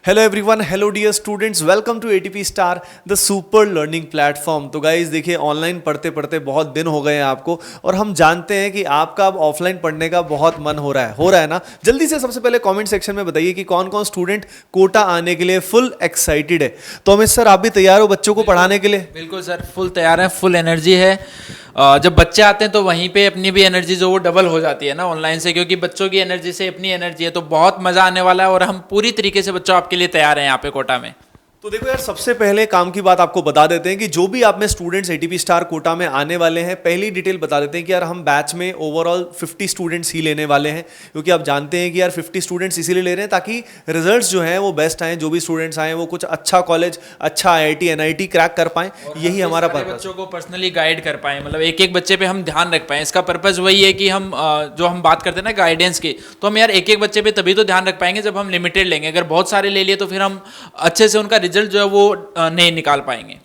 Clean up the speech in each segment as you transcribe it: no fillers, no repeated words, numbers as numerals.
Hello everyone, hello dear students, welcome to ATP star the super learning platform. तो guys देखिए, online पढ़ते पढ़ते बहुत दिन हो गए हैं आपको, और हम जानते हैं कि आपका अब ऑफलाइन पढ़ने का बहुत मन हो रहा है ना। जल्दी से सबसे पहले कमेंट सेक्शन में बताइए कि कौन कौन स्टूडेंट कोटा आने के लिए फुल एक्साइटेड है। तो अमित सर, आप भी तैयार हो बच्चों को पढ़ाने के लिए? बिल्कुल सर, फुल तैयार है, फुल एनर्जी है। जब बच्चे आते हैं तो वहीं पे अपनी भी एनर्जी जो वो डबल हो जाती है ना ऑनलाइन से, क्योंकि बच्चों की एनर्जी से अपनी एनर्जी है, तो बहुत मजा आने वाला है। और हम पूरी तरीके से बच्चों आपके लिए तैयार हैं यहाँ पे कोटा में। तो देखो यार, सबसे पहले काम की बात आपको बता देते हैं कि जो भी आप में स्टूडेंट्स एटीपी स्टार कोटा में आने वाले हैं, पहली डिटेल बता देते हैं कि यार हम बैच में ओवरऑल 50 स्टूडेंट्स ही लेने वाले हैं, क्योंकि आप जानते हैं कि यार 50 स्टूडेंट्स इसीलिए ले रहे हैं ताकि रिजल्ट्स जो हैं वो बेस्ट आएँ। जो भी स्टूडेंट्स आए वो कुछ अच्छा कॉलेज, अच्छा IIT NIT क्रैक कर पाएँ, यही हमारा पर्पस। बच्चों को पर्सनली गाइड कर पाएं, मतलब एक एक बच्चे पे हम ध्यान रख पाएं। इसका पर्पस वही है कि हम जो हम बात करते हैं ना गाइडेंस की, तो हम यार एक एक बच्चे पे तभी तो ध्यान रख पाएंगे जब हम लिमिटेड लेंगे। अगर बहुत सारे ले लिए तो फिर हम अच्छे से उनका रिजल्ट जो है वो नहीं निकाल पाएंगे।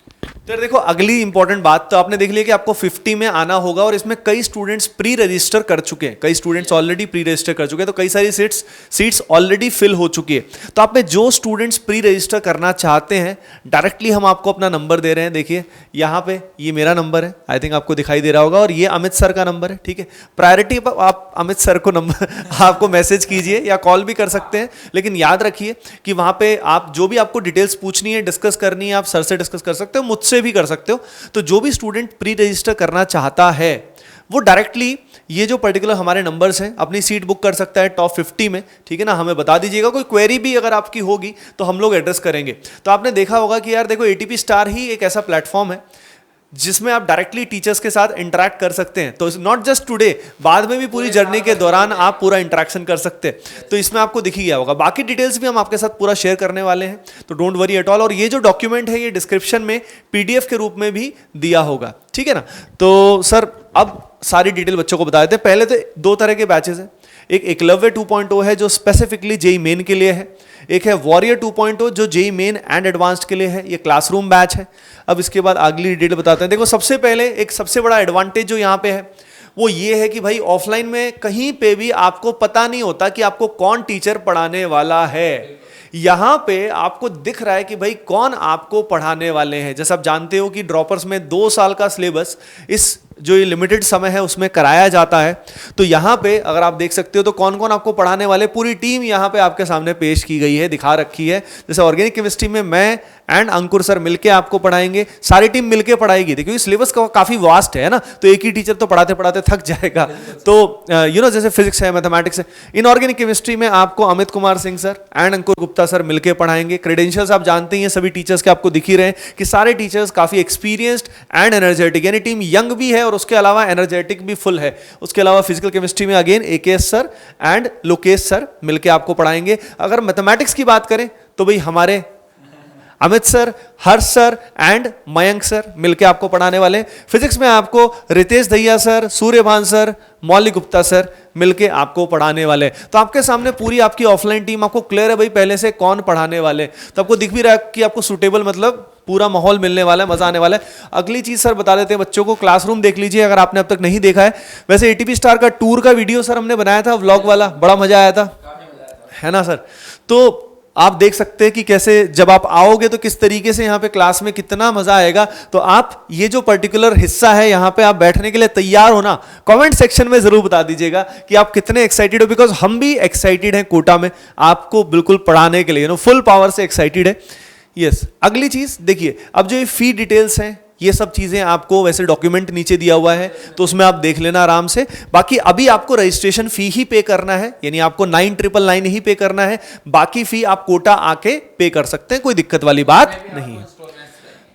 तो देखो, अगली इंपॉर्टेंट बात तो आपने देख लिया कि आपको 50 में आना होगा, और इसमें कई स्टूडेंट्स प्री रजिस्टर कर चुके हैं, कई स्टूडेंट्स ऑलरेडी प्री रजिस्टर कर चुके हैं, तो कई सारी सीट्स ऑलरेडी फिल हो चुकी है। तो आप में जो स्टूडेंट्स प्री रजिस्टर करना चाहते हैं, डायरेक्टली हम आपको अपना नंबर दे रहे हैं। देखिए यहाँ पे ये मेरा नंबर है, आई थिंक आपको दिखाई दे रहा होगा, और ये अमित सर का नंबर है। ठीक है, प्रायोरिटी पर आप अमित सर को नंबर आपको मैसेज कीजिए या कॉल भी कर सकते हैं, लेकिन याद रखिए कि वहाँ पे आप जो भी आपको डिटेल्स पूछनी है, डिस्कस करनी है, आप सर से डिस्कस कर सकते हो, मुझसे भी कर सकते हो। तो जो भी स्टूडेंट प्री रजिस्टर करना चाहता है वो डायरेक्टली ये जो पर्टिकुलर हमारे नंबर्स हैं अपनी सीट बुक कर सकता है टॉप 50 में। ठीक है ना, हमें बता दीजिएगा, कोई क्वेरी भी अगर आपकी होगी तो हम लोग एड्रेस करेंगे। तो आपने देखा होगा कि यार देखो, एटीपी स्टार ही एक ऐसा प्लेटफॉर्म है जिसमें आप डायरेक्टली टीचर्स के साथ इंटरेक्ट कर सकते हैं। तो नॉट जस्ट टुडे, बाद में भी पूरी जर्नी के दौरान आप पूरा इंटरेक्शन कर सकते हैं। तो इसमें आपको दिख ही गया होगा, बाकी डिटेल्स भी हम आपके साथ पूरा शेयर करने वाले हैं, तो डोंट वरी एट ऑल। और ये जो डॉक्यूमेंट है ये डिस्क्रिप्शन में PDF के रूप में भी दिया होगा, ठीक है ना। तो सर, अब सारी डिटेल बच्चों को बता देते हैं। पहले तो 2 तरह के बैचेस हैं, एक एकलव्य 2.0 है जो स्पेसिफिकली जेई मेन के लिए है, एक है वॉरियर 2.0 जो जेई मेन एंड एडवांस्ड के लिए है। ये क्लासरूम बैच है। अब इसके बाद अगली डिटेल बताते हैं। देखो, सबसे पहले एक सबसे बड़ा एडवांटेज जो यहाँ पे है वो ये है कि भाई ऑफलाइन में कहीं पे भी आपको पता नहीं होता कि आपको कौन टीचर पढ़ाने वाला है। यहाँ पे आपको दिख रहा है कि भाई कौन आपको पढ़ाने वाले हैं। जैसे आप जानते हो कि ड्रॉपर्स में 2 साल का सिलेबस इस जो ये लिमिटेड समय है उसमें कराया जाता है। तो यहाँ पे अगर आप देख सकते हो तो कौन कौन आपको पढ़ाने वाले, पूरी टीम यहाँ पे आपके सामने पेश की गई है, दिखा रखी है। जैसे ऑर्गेनिक केमिस्ट्री में मैं एंड अंकुर सर मिलके आपको पढ़ाएंगे, सारी टीम मिलके पढ़ाएगी, क्योंकि सिलेबस काफी वास्ट है ना, तो एक ही टीचर तो पढ़ाते पढ़ाते थक जाएगा। तो जैसे फिजिक्स है, मैथमेटिक्स है, इनऑर्गेनिक केमिस्ट्री में आपको Amit Kumar Singh sir and Ankur Gupta sir मिलके पढ़ाएंगे। क्रेडेंशियल्स आप जानते हैं सभी टीचर्स के, आपको दिख ही रहे हैं कि सारे टीचर्स काफी एक्सपीरियंस्ड एंड एनर्जेटिक, यानी टीम यंग भी है और उसके अलावा एनर्जेटिक भी फुल है। उसके अलावा फिजिकल केमिस्ट्री में again AKS sir and Lokesh sir मिलके आपको पढ़ाएंगे। अगर मैथमेटिक्स की बात करें तो भाई हमारे Amit sir, Harsh sir and Mayank sir मिलके आपको पढ़ाने वाले। फिजिक्स में आपको रितेश दहिया सर, सूर्यभान सर, मौलिक गुप्ता सर मिलके आपको पढ़ाने वाले। तो आपके सामने पूरी आपकी ऑफलाइन टीम, आपको क्लियर है भाई पहले से कौन पढ़ाने वाले। तो आपको दिख भी रहा है कि आपको सूटेबल, मतलब पूरा माहौल मिलने वाला है, मजा आने वाला है। अगली चीज सर बता देते हैं बच्चों को, क्लासरूम देख लीजिए अगर आपने अब तक नहीं देखा है। वैसे एटीपी स्टार का टूर का वीडियो सर हमने बनाया था, व्लॉग वाला, बड़ा मजा आया था, है ना सर। तो आप देख सकते हैं कि कैसे जब आप आओगे तो किस तरीके से यहाँ पे क्लास में कितना मजा आएगा। तो आप ये जो पर्टिकुलर हिस्सा है यहाँ पे आप बैठने के लिए तैयार हो ना, कमेंट सेक्शन में जरूर बता दीजिएगा कि आप कितने एक्साइटेड हो, बिकॉज हम भी एक्साइटेड हैं कोटा में आपको बिल्कुल पढ़ाने के लिए, फुल पावर से एक्साइटेड है। यस, अगली चीज देखिए, अब जो ये फी डिटेल्स हैं ये सब चीजें आपको वैसे डॉक्यूमेंट नीचे दिया हुआ है, तो उसमें आप देख लेना आराम से। बाकी अभी आपको रजिस्ट्रेशन फी ही पे करना है, यानी आपको 9999 ही पे करना है। बाकी फी आप कोटा आके पे कर सकते हैं, कोई दिक्कत वाली बात नहीं है।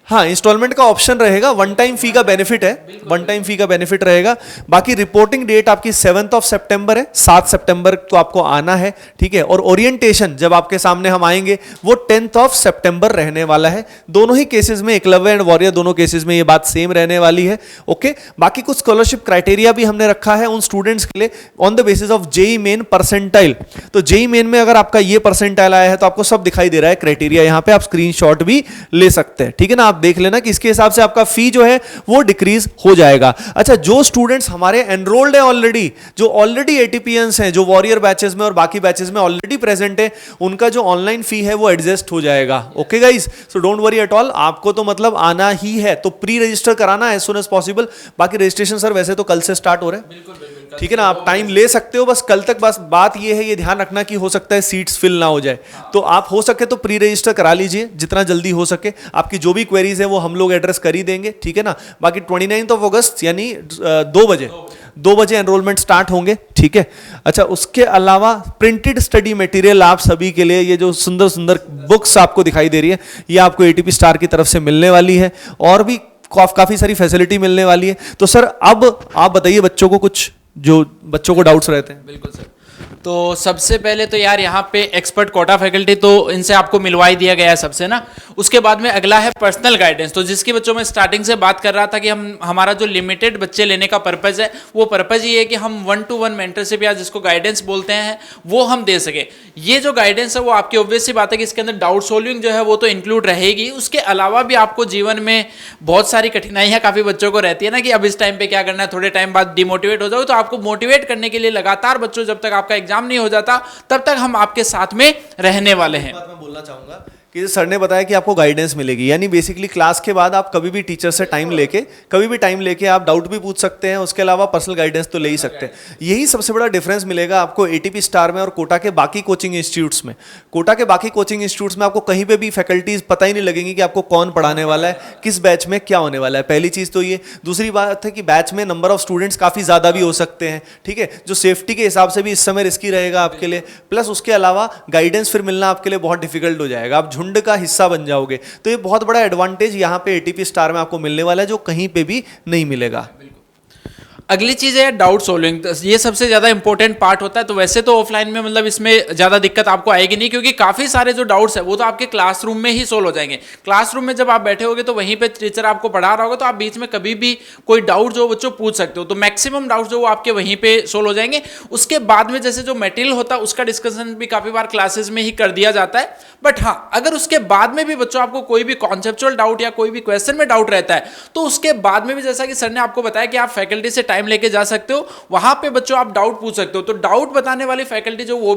हाँ, इंस्टॉलमेंट का ऑप्शन रहेगा, वन टाइम फी का बेनिफिट है, वन टाइम फी का बेनिफिट रहेगा। बाकी रिपोर्टिंग डेट आपकी 7 सितंबर है, 7 सितंबर को आपको आना है, ठीक है। और ओरिएंटेशन जब आपके सामने हम आएंगे वो 10 सितंबर रहने वाला है। दोनों ही केसेस में, एकलव्य एंड वॉरियर दोनों केसेस में ये बात सेम रहने वाली है, ओके। बाकी कुछ स्कॉलरशिप क्राइटेरिया भी हमने रखा है उन स्टूडेंट्स के लिए on the basis of JEE Main percentile. तो जेई मेन में अगर आपका ये परसेंटाइल आया है तो आपको सब दिखाई दे रहा है क्राइटेरिया, यहाँ पे आप स्क्रीनशॉट भी ले सकते हैं, ठीक है ना। आप देख लेना कि इसके हिसाब से आपका फी जो है वो डिक्रीज हो जाएगा। अच्छा, जो स्टूडेंट्स हमारे एनरोल्ड है ऑलरेडी, जो ऑलरेडी एटीपीएंस हैं, जो वॉरियर बैचेस में और बाकी बैचेस में ऑलरेडी प्रेजेंट है, उनका जो ऑनलाइन फी है वो एडजस्ट हो जाएगा। Okay guys, so don't worry at all, आपको तो मतलब आना ही है, तो प्री रजिस्टर कराना एज सुन एज पॉसिबल। बाकी रजिस्ट्रेशन सर वैसे तो कल से स्टार्ट हो रहा है, बिल्कुल, ठीक है ना, आप टाइम ले सकते हो, बस कल तक। बस बात ये है, ये ध्यान रखना कि हो सकता है सीट्स फिल ना हो जाए, तो आप हो सके तो प्री रजिस्टर करा लीजिए जितना जल्दी हो सके। आपकी जो भी क्वेरीज है वो हम लोग एड्रेस कर ही देंगे, ठीक है ना। बाकी 29 अगस्त यानी 2 बजे एनरोलमेंट स्टार्ट होंगे, ठीक है। अच्छा, उसके अलावा प्रिंटेड स्टडी मटेरियल आप सभी के लिए, ये जो सुंदर सुंदर बुक्स आपको दिखाई दे रही है, ये आपको एटीपी स्टार की तरफ से मिलने वाली है, और भी काफी सारी फैसिलिटी मिलने वाली है। तो सर अब आप बताइए बच्चों को कुछ, जो बच्चों को डाउट्स रहते हैं। बिल्कुल सर। तो सबसे पहले तो यार यहाँ पे एक्सपर्ट कोटा फैकल्टी तो इनसे आपको मिलवा ही दिया गया है सबसे ना। उसके बाद में अगला है पर्सनल गाइडेंस। तो जिसकी बच्चों में स्टार्टिंग से बात कर रहा था कि हमारा जो लिमिटेड बच्चे लेने का पर्पज़ है, वो पर्पज़ ये है कि हम 1-to-1 मेंटरशिप या जिसको गाइडेंस बोलते हैं वो हम दे सके। ये जो गाइडेंस है वो आपकी ऑब्वियस सी बात है कि इसके अंदर डाउट सॉल्विंग जो है वो तो इंक्लूड रहेगी। उसके अलावा भी आपको जीवन में बहुत सारी कठिनाइयाँ काफ़ी बच्चों को रहती है ना, कि अब इस टाइम पे क्या करना है, थोड़े टाइम बाद डिमोटिवेट हो जाओ। तो आपको मोटिवेट करने के लिए लगातार बच्चों, जब तक आपका एग्जाम नहीं हो जाता तब तक हम आपके साथ में रहने वाले हैं। बात मैं बोलना चाहूंगा कि सर ने बताया कि आपको गाइडेंस मिलेगी, यानी बेसिकली क्लास के बाद आप कभी भी टीचर से कभी भी टाइम लेके आप डाउट भी पूछ सकते हैं। उसके अलावा पर्सनल गाइडेंस तो ले ही सकते हैं। यही सबसे बड़ा डिफरेंस मिलेगा आपको एटीपी स्टार में और कोटा के बाकी कोचिंग इंस्टीट्यूट्स में। कोटा के बाकी कोचिंग इंस्टीट्यूट्स में आपको कहीं पे भी फैकल्टीज पता ही नहीं लगेंगी कि आपको कौन पढ़ाने वाला है, किस बैच में क्या होने वाला है। पहली चीज तो ये। दूसरी बात है कि बैच में नंबर ऑफ स्टूडेंट्स काफी ज्यादा भी हो सकते हैं, ठीक है, जो सेफ्टी के हिसाब से भी इस समय रिस्की रहेगा आपके लिए। प्लस उसके अलावा गाइडेंस फिर मिलना आपके लिए बहुत डिफिकल्ट हो जाएगा, आप झुंड का हिस्सा बन जाओगे। तो ये बहुत बड़ा एडवांटेज यहाँ पे एटीपी स्टार में आपको मिलने वाला है, जो कहीं पे भी नहीं मिलेगा। अगली चीज़ है डाउट सॉल्विंग। ये सबसे ज़्यादा इंपॉर्टेंट पार्ट होता है। तो वैसे तो ऑफलाइन में मतलब इसमें ज़्यादा दिक्कत आपको आएगी नहीं, क्योंकि काफ़ी सारे जो डाउट्स है वो तो आपके क्लासरूम में ही सोल्व हो जाएंगे। क्लासरूम में जब आप बैठे होगे तो वहीं पे टीचर आपको पढ़ा रहा होगा, तो आप बीच में कभी भी कोई डाउट जो बच्चों पूछ सकते हो। तो मैक्सिमम डाउट जो वो आपके वहीं पे सोल्व हो जाएंगे। उसके बाद में जैसे जो मटेरियल होता है उसका डिस्कशन भी काफ़ी बार क्लासेज में ही कर दिया जाता है। बट हाँ, अगर उसके बाद में भी बच्चों आपको कोई भी कॉन्सेप्चुअल डाउट या कोई भी क्वेश्चन में डाउट रहता है, तो उसके बाद में भी जैसा कि सर ने आपको बताया कि आप फैकल्टी से टाइम लेके जा सकते हो, वहां पे बच्चों आप डाउट पूछ सकते हो। तो डाउट बताने वाली फैकल्टी जो वो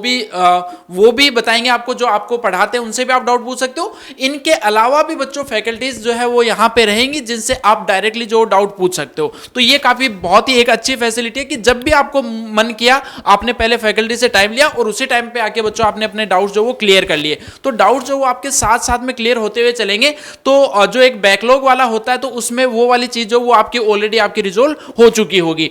भी बताएंगे आपको, जो आपको पढ़ाते हैं उनसे भी आप डाउट पूछ सकते हो। इनके अलावा भी बच्चों फैकल्टीज जो है वो यहाँ पे रहेंगी, जिनसे आप डायरेक्टली जो डाउट पूछ सकते हो। तो ये काफी बहुत ही एक अच्छी फैसिलिटी है कि जब भी आपको मन किया, आपने पहले फैकल्टी से टाइम लिया और उसी टाइम पे आके बच्चों आपने अपने डाउट जो वो क्लियर कर लिए। तो डाउट जो वो आपके साथ साथ में क्लियर होते हुए चलेंगे। तो जो एक बैकलॉग वाला होता है, तो उसमें वो वाली चीज जो वो आपकी ऑलरेडी आपकी रिजोल्व हो चुकी होगी।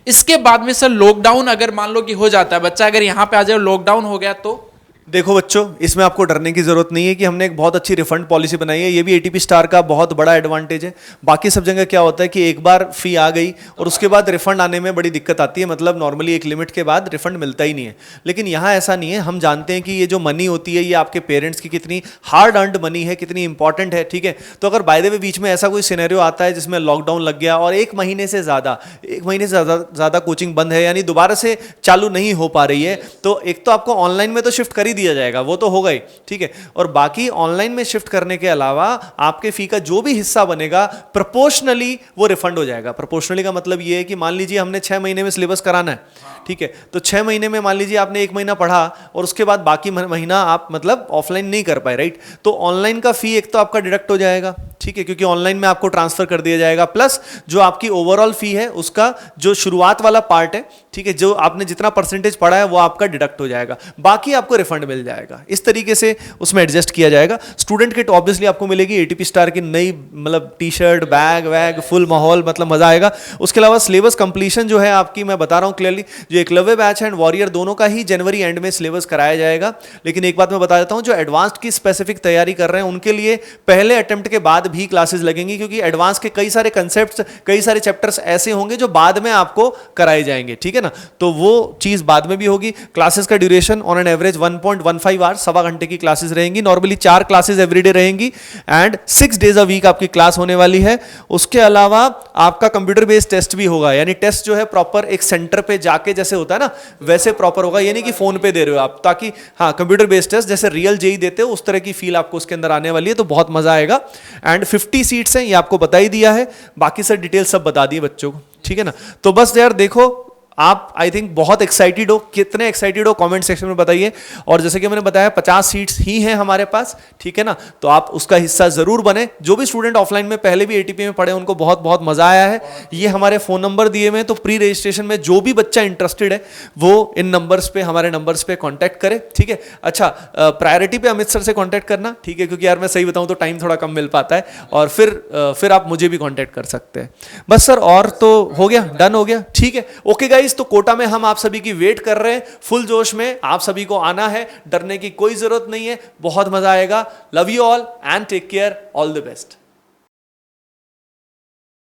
इसके बाद में सर लॉकडाउन अगर मान लो कि हो जाता है, बच्चा अगर यहां पे आ जाए लॉकडाउन हो गया, तो देखो बच्चों, इसमें आपको डरने की जरूरत नहीं है कि हमने एक बहुत अच्छी रिफंड पॉलिसी बनाई है। ये भी एटीपी स्टार का बहुत बड़ा एडवांटेज है। बाकी सब जगह क्या होता है कि एक बार फी आ गई और उसके बाद रिफंड आने में बड़ी दिक्कत आती है, मतलब नॉर्मली एक लिमिट के बाद रिफंड मिलता ही नहीं है। लेकिन यहाँ ऐसा नहीं है। हम जानते हैं कि ये जो मनी होती है ये आपके पेरेंट्स की कितनी हार्ड अर्नड मनी है, कितनी इंपॉर्टेंट है, ठीक है। तो अगर बाय द वे बीच में ऐसा कोई सिनेरियो आता है जिसमें लॉकडाउन लग गया और 1 महीने से ज़्यादा कोचिंग बंद है, यानी दोबारा से चालू नहीं हो पा रही है, तो एक तो आपको ऑनलाइन में तो शिफ्ट कर ही दिया जाएगा, वो तो हो गई, ठीक है। और बाकी ऑनलाइन में शिफ्ट करने के अलावा आपके फी का जो भी हिस्सा बनेगा प्रोपोर्शनली वो रिफंड हो जाएगा। प्रोपोर्शनली का मतलब ये है कि मान लीजिए हमने 6 महीने में सिलेबस कराना है, ठीक है, तो 6 महीने में मान लीजिए आपने 1 महीना पढ़ा और उसके बाद बाकी महीना आप मतलब ऑफलाइन नहीं कर पाए, राइट। तो ऑनलाइन का फी एक तो आपका डिडक्ट हो जाएगा, ठीक है, क्योंकि ऑनलाइन में आपको ट्रांसफर कर दिया जाएगा। प्लस जो आपकी ओवरऑल फी है उसका जो शुरुआत वाला पार्ट है, ठीक है, जो आपने जितना परसेंटेज पढ़ा है वो आपका डिडक्ट हो जाएगा, बाकी आपको रिफंड मिल जाएगा। इस तरीके से उसमें एडजस्ट किया जाएगा। स्टूडेंट किट ऑब्वियसली आपको मिलेगी, एटीपी स्टार की नई मतलब टी शर्ट, बैग वैग, फुल माहौल, मतलब मजा आएगा। उसके अलावा सिलेबस कंप्लीशन जो है आपकी, मैं बता रहा हूँ क्लियरली, जो एकलव्य बैच एंड वॉरियर दोनों का ही जनवरी एंड में सिलेबस कराया जाएगा। लेकिन एक बात मैं बता देता हूँ, जो एडवांस्ड की स्पेसिफिक तैयारी कर रहे हैं उनके लिए पहले अटेम्प्ट के बाद भी क्लासेस लगेंगी, क्योंकि एडवांस के कई सारे कंसेप्ट्स, कई सारे चैप्टर्स ऐसे होंगे जो बाद में आपको कराए जाएंगे, ठीक है ना। तो वो चीज बाद में भी होगी। क्लासेस का duration on an average 1.15 hours, 1.25 घंटे की क्लासेस रहेंगी। नॉर्मली 4 क्लासेस एवरीडे रहेंगी एंड 6 डेज अ वीक आपकी क्लास होने वाली है। उसके अलावा आपका कंप्यूटर बेस्ड टेस्ट भी होगा, यानी टेस्ट जो है प्रॉपर एक सेंटर पे जाके जैसे होता है ना, वैसे प्रॉपर होगा, यानी कि फोन पे दे रहे हो आप, ताकि हाँ कंप्यूटर बेस्ड टेस्ट जैसे रियल जेई देते हो उस तरह की फील आपको उसके अंदर आने वाली है। तो बहुत मजा आएगा। एंड एंड 50 सीट्स हैं, ये आपको बता ही दिया है, बाकी सर डिटेल सब बता दिए बच्चों को, ठीक है ना। तो बस यार देखो, आप आई थिंक बहुत एक्साइटेड हो, कितने एक्साइटेड हो कमेंट सेक्शन में बताइए। और जैसे कि मैंने बताया 50 सीट्स ही हैं हमारे पास, ठीक है ना, तो आप उसका हिस्सा जरूर बने। जो भी स्टूडेंट ऑफलाइन में पहले भी एटीपी में पढ़े उनको बहुत बहुत मजा आया है। ये हमारे फोन नंबर दिए हुए हैं, तो प्री रजिस्ट्रेशन में जो भी बच्चा इंटरेस्टेड है वो इन नंबर्स पे, हमारे नंबर्स पे कॉन्टैक्ट करे, ठीक है। अच्छा, प्रायोरिटी पे अमित सर से कॉन्टैक्ट करना, ठीक है, क्योंकि यार मैं सही बताऊं तो टाइम थोड़ा कम मिल पाता है, और फिर आप मुझे भी कॉन्टैक्ट कर सकते हैं। बस सर, और तो हो गया, डन हो गया, ठीक है। ओके गाइस, तो कोटा में हम आप सभी की वेट कर रहे हैं फुल जोश में, आप सभी को आना है, डरने की कोई जरूरत नहीं है, बहुत मजा आएगा। Love you all and take care, all the best.